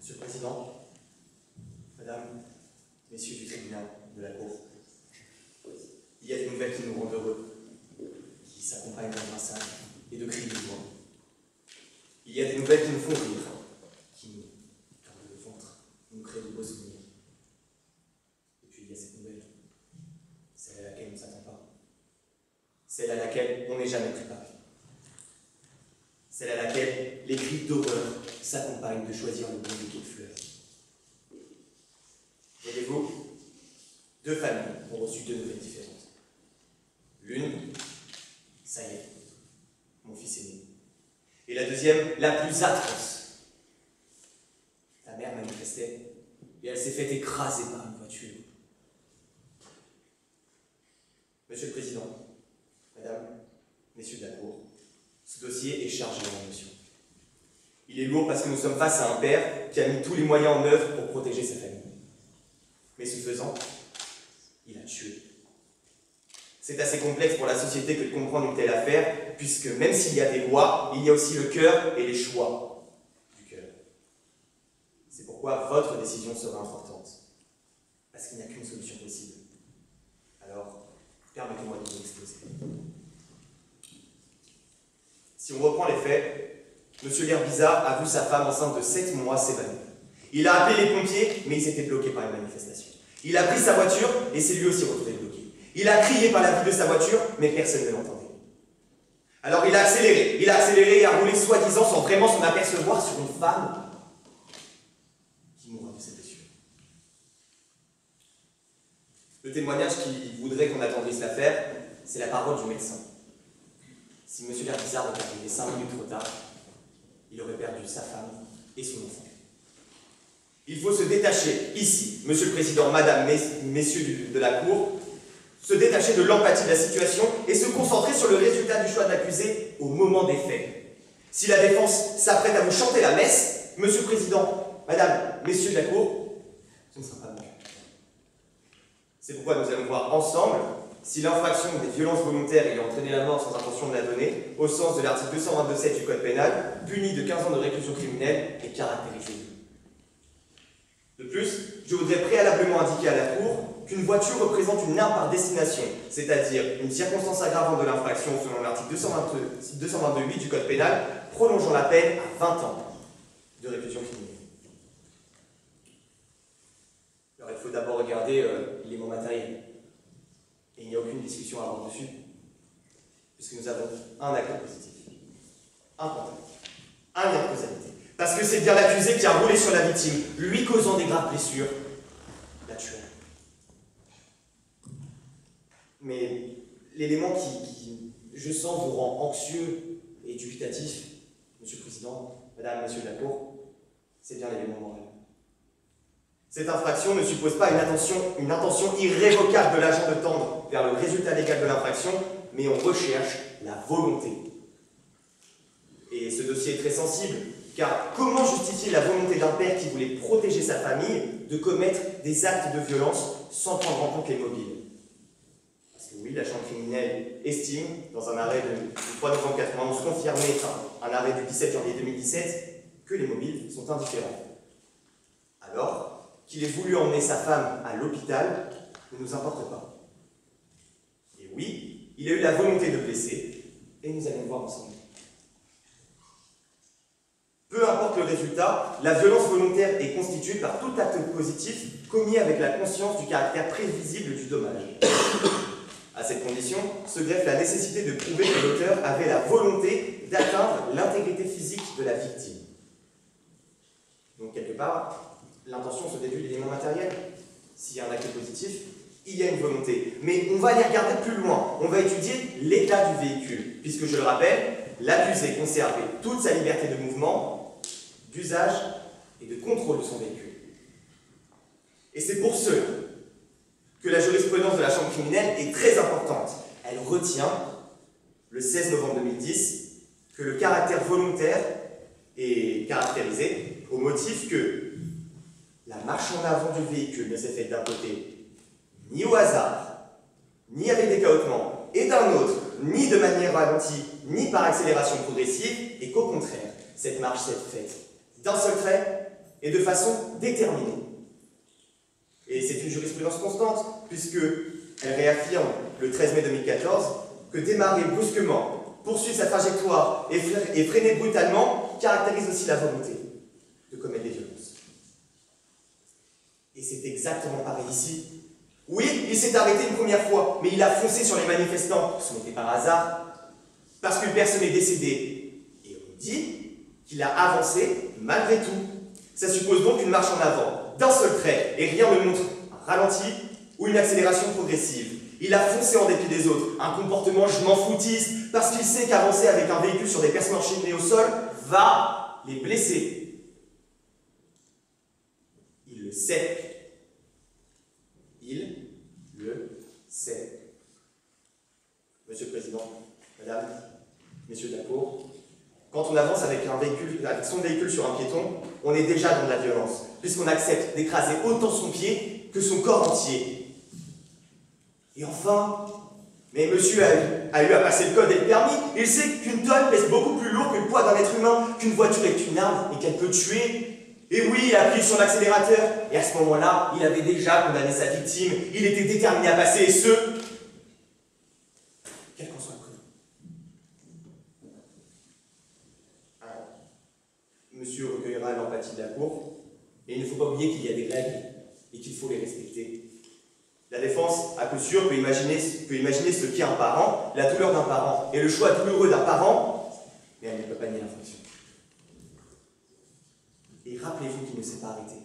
Monsieur le Président, Madame, Messieurs du tribunal de la Cour, il y a des nouvelles qui nous rendent heureux, qui s'accompagnent d'un grinçage et de cris de joie. Il y a des nouvelles qui nous font rire, qui nous tordent le ventre, nous créent de beaux souvenirs. Et puis il y a cette nouvelle, celle à laquelle on ne s'attend pas, celle à laquelle on n'est jamais préparé, celle à laquelle les cris d'horreur s'accompagnent de choisir le bon bouquet de fleurs. Voyez-vous, deux familles ont reçu deux nouvelles différentes. L'une, ça y est, mon fils est né. Et la deuxième, la plus atroce. Ta mère manifestait et elle s'est fait écraser par une voiture. Monsieur le Président, Madame, Messieurs de la Cour, ce dossier est chargé d'émotions. Il est lourd parce que nous sommes face à un père qui a mis tous les moyens en œuvre pour protéger sa famille. Mais ce faisant, il a tué. C'est assez complexe pour la société que de comprendre une telle affaire, puisque même s'il y a des lois, il y a aussi le cœur et les choix du cœur. C'est pourquoi votre décision sera importante, parce qu'il n'y a qu'une solution possible. Alors, permettez-moi de vous exposer. Si on reprend les faits, M. L'Herbizard a vu sa femme enceinte de 7 mois s'évanouir. Il a appelé les pompiers, mais ils étaient bloqués par une manifestation. Il a pris sa voiture et s'est lui aussi retrouvé bloqué. Il a crié par la vitre de sa voiture, mais personne ne l'entendait. Alors il a accéléré et a roulé soi-disant sans vraiment s'en apercevoir sur une femme qui mourra de ses blessures. Le témoignage qui voudrait qu'on attendisse l'affaire, c'est la parole du médecin. Si M. L'Herbizard était arrivé 5 minutes trop tard, il aurait perdu sa femme et son enfant. Il faut se détacher, ici, Monsieur le Président, Madame, Messieurs de la Cour, se détacher de l'empathie de la situation et se concentrer sur le résultat du choix de l'accusé au moment des faits. Si la défense s'apprête à vous chanter la messe, Monsieur le Président, Madame, Messieurs de la Cour, ce ne sera pas bon. C'est pourquoi nous allons voir ensemble si l'infraction des violences volontaires ayant entraîné la mort sans intention de la donner, au sens de l'article 222.7 du Code pénal, puni de 15 ans de réclusion criminelle, est caractérisée. De plus, je voudrais préalablement indiquer à la Cour qu'une voiture représente une arme par destination, c'est-à-dire une circonstance aggravante de l'infraction selon l'article 222.8 du Code pénal, prolongeant la peine à 20 ans de réclusion criminelle. Alors il faut d'abord regarder l'élément matériel. Et il n'y a aucune discussion à avoir dessus, puisque nous avons un acte positif, un contact, un lien de causalité. Parce que c'est bien l'accusé qui a roulé sur la victime, lui causant des graves blessures, la tuant. Mais l'élément qui, je sens, vous rend anxieux et dubitatif, Monsieur le Président, Madame, Monsieur de la Cour, c'est bien l'élément moral. Cette infraction ne suppose pas une intention irrévocable de l'agent de tendre vers le résultat légal de l'infraction, mais on recherche la volonté. Et ce dossier est très sensible, car comment justifier la volonté d'un père qui voulait protéger sa famille de commettre des actes de violence sans prendre en compte les mobiles? Parce que oui, la chambre criminelle estime, dans un arrêt du 3 novembre 1991 confirmé, un arrêt du 17 janvier 2017, que les mobiles sont indifférents. Alors, qu'il ait voulu emmener sa femme à l'hôpital ne nous importe pas. Et oui, il a eu la volonté de blesser, et nous allons le voir ensemble. Peu importe le résultat, la violence volontaire est constituée par tout acte positif commis avec la conscience du caractère prévisible du dommage. À cette condition, se greffe la nécessité de prouver que l'auteur avait la volonté d'atteindre l'intégrité physique de la victime. Donc, quelque part, l'intention se déduit de l'élément matériel. S'il y a un acte positif, il y a une volonté. Mais on va aller regarder plus loin. On va étudier l'état du véhicule. Puisque, je le rappelle, l'accusé conservait toute sa liberté de mouvement, d'usage et de contrôle de son véhicule. Et c'est pour cela que la jurisprudence de la chambre criminelle est très importante. Elle retient, le 16 novembre 2010, que le caractère volontaire est caractérisé au motif que la marche en avant du véhicule ne s'est faite d'un côté ni au hasard, ni avec des cahotements, et d'un autre, ni de manière ralentie, ni par accélération progressive, et qu'au contraire, cette marche s'est faite d'un seul trait et de façon déterminée. Et c'est une jurisprudence constante, puisqu'elle réaffirme le 13 mai 2014 que démarrer brusquement, poursuivre sa trajectoire et freiner brutalement caractérise aussi la volonté de commettre des violences. Et c'est exactement pareil ici. Oui, il s'est arrêté une première fois, mais il a foncé sur les manifestants. Ce n'était par hasard, parce qu'une personne est décédée. Et on dit qu'il a avancé malgré tout. Ça suppose donc une marche en avant, d'un seul trait, et rien ne montre un ralenti ou une accélération progressive. Il a foncé en dépit des autres, un comportement je m'en foutiste, parce qu'il sait qu'avancer avec un véhicule sur des personnes enchaînées au sol va les blesser. Il le sait. Il le sait. Monsieur le Président, Madame, Messieurs de la Cour, quand on avance avec son véhicule sur un piéton, on est déjà dans de la violence, puisqu'on accepte d'écraser autant son pied que son corps entier. Et enfin, mais monsieur a eu à passer le code et le permis, il sait qu'une tonne pèse beaucoup plus lourd que le poids d'un être humain, qu'une voiture est une arme et qu'elle peut tuer. Et oui, il a pris sur l'accélérateur, et à ce moment-là, il avait déjà condamné sa victime, il était déterminé à passer, et ce, quel qu'en soit le prix. Alors, monsieur recueillera l'empathie de la Cour, et il ne faut pas oublier qu'il y a des règles, et qu'il faut les respecter. La défense, à coup sûr, peut imaginer ce qu'est un parent, la douleur d'un parent, et le choix douloureux d'un parent, mais elle ne peut pas nier l'infraction. Et rappelez-vous qu'il ne s'est pas arrêté.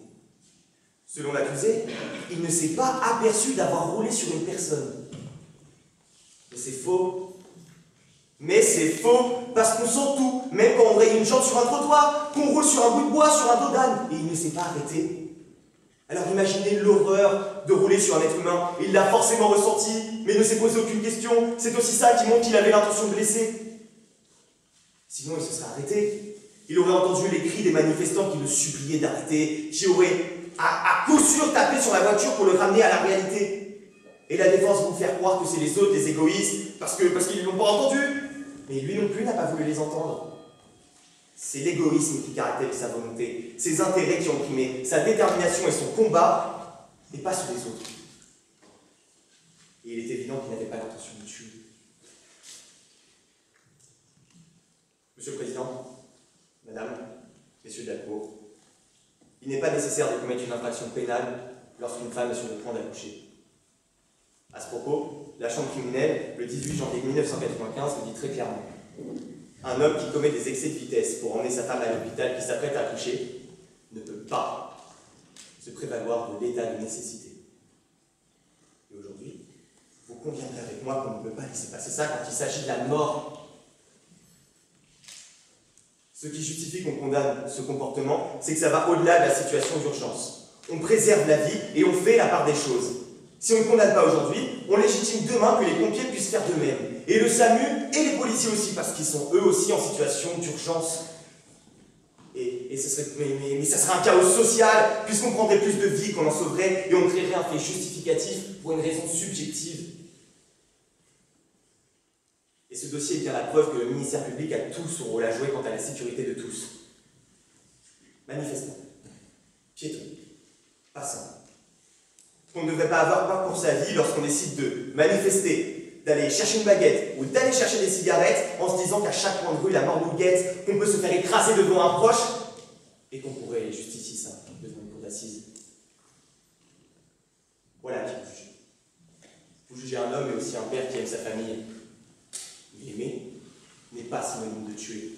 Selon l'accusé, il ne s'est pas aperçu d'avoir roulé sur une personne. Mais c'est faux. Mais c'est faux, parce qu'on sent tout, même quand on raye une jambe sur un trottoir, qu'on roule sur un bout de bois, sur un dos d'âne, et il ne s'est pas arrêté. Alors imaginez l'horreur de rouler sur un être humain. Il l'a forcément ressenti, mais ne s'est posé aucune question. C'est aussi ça qui montre qu'il avait l'intention de blesser. Sinon, il se serait arrêté. Il aurait entendu les cris des manifestants qui le suppliaient d'arrêter, qui auraient à coup sûr tapé sur la voiture pour le ramener à la réalité. Et la défense va vous faire croire que c'est les autres, les égoïstes, parce qu'ils ne l'ont pas entendu. Mais lui non plus n'a pas voulu les entendre. C'est l'égoïsme qui caractérise sa volonté, ses intérêts qui ont primé, sa détermination et son combat, et pas ceux des autres. Et il est évident qu'il n'avait pas l'intention de tuer. Monsieur le Président, Madame, Messieurs de la Cour, il n'est pas nécessaire de commettre une infraction pénale lorsqu'une femme est sur le point d'accoucher. À ce propos, la Chambre criminelle, le 18 janvier 1995, le dit très clairement. Un homme qui commet des excès de vitesse pour emmener sa femme à l'hôpital qui s'apprête à accoucher ne peut pas se prévaloir de l'état de nécessité. Et aujourd'hui, vous conviendrez avec moi qu'on ne peut pas laisser passer ça quand il s'agit de la mort. Ce qui justifie qu'on condamne ce comportement, c'est que ça va au-delà de la situation d'urgence. On préserve la vie et on fait la part des choses. Si on ne condamne pas aujourd'hui, on légitime demain que les pompiers puissent faire de même. Et le SAMU et les policiers aussi, parce qu'ils sont eux aussi en situation d'urgence. Mais ça serait un chaos social, puisqu'on prendrait plus de vies qu'on en sauverait, et on créerait un fait justificatif pour une raison subjective. Et ce dossier est bien la preuve que le ministère public a tout son rôle à jouer quant à la sécurité de tous. Manifestants, piétons, passants. On ne devrait pas avoir peur pour sa vie lorsqu'on décide de manifester, d'aller chercher une baguette ou d'aller chercher des cigarettes en se disant qu'à chaque coin de rue, la mort nous guette, qu'on peut se faire écraser devant un proche et qu'on pourrait justifier ça devant une cour d'assises. Voilà qui vous juge. Vous jugez un homme et aussi un père qui aime sa famille. Aimer n'est pas synonyme de tuer.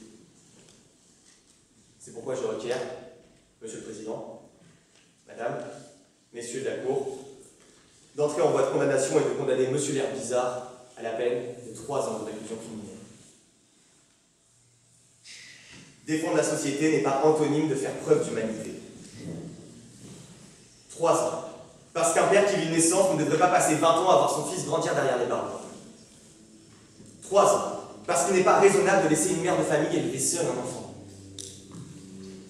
C'est pourquoi je requiers, Monsieur le Président, Madame, Messieurs de la Cour, d'entrer en voie de condamnation et de condamner Monsieur L'Herbizarre à la peine de 3 ans de réclusion criminelle. Défendre la société n'est pas antonyme de faire preuve d'humanité. 3 ans. Parce qu'un père qui vit une naissance ne devrait pas passer 20 ans à voir son fils grandir derrière les barreaux. 3 ans. Parce qu'il n'est pas raisonnable de laisser une mère de famille élever seule un enfant.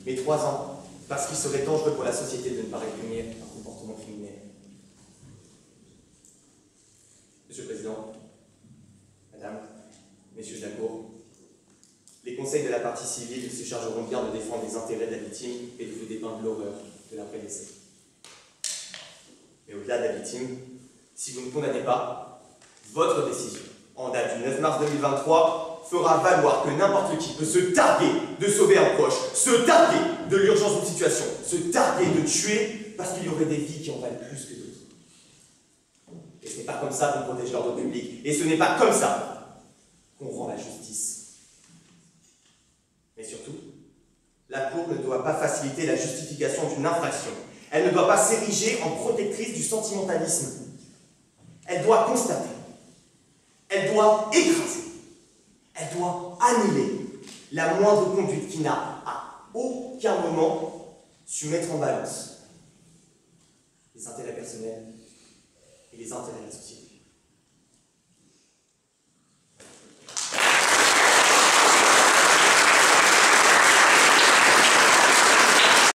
Mais 3 ans. Parce qu'il serait dangereux pour la société de ne pas réprimer un comportement criminel. Monsieur le Président, Madame, Messieurs de la Cour, les conseils de la partie civile se chargeront bien de défendre les intérêts de la victime et de vous dépeindre l'horreur de l'après-décès. Mais au-delà de la victime, si vous ne condamnez pas, votre décision, en date du 9 mars 2023, fera valoir que n'importe qui peut se targuer de sauver un proche, se targuer de l'urgence d'une situation, se targuer de tuer parce qu'il y aurait des vies qui en valent plus que d'autres. Et ce n'est pas comme ça qu'on protège l'ordre public, et ce n'est pas comme ça qu'on rend la justice. Mais surtout, la Cour ne doit pas faciliter la justification d'une infraction. Elle ne doit pas s'ériger en protectrice du sentimentalisme. Elle doit constater. Elle doit écraser. Elle doit annuler la moindre conduite qui n'a à aucun moment su mettre en balance les intérêts personnels et les intérêts de la société.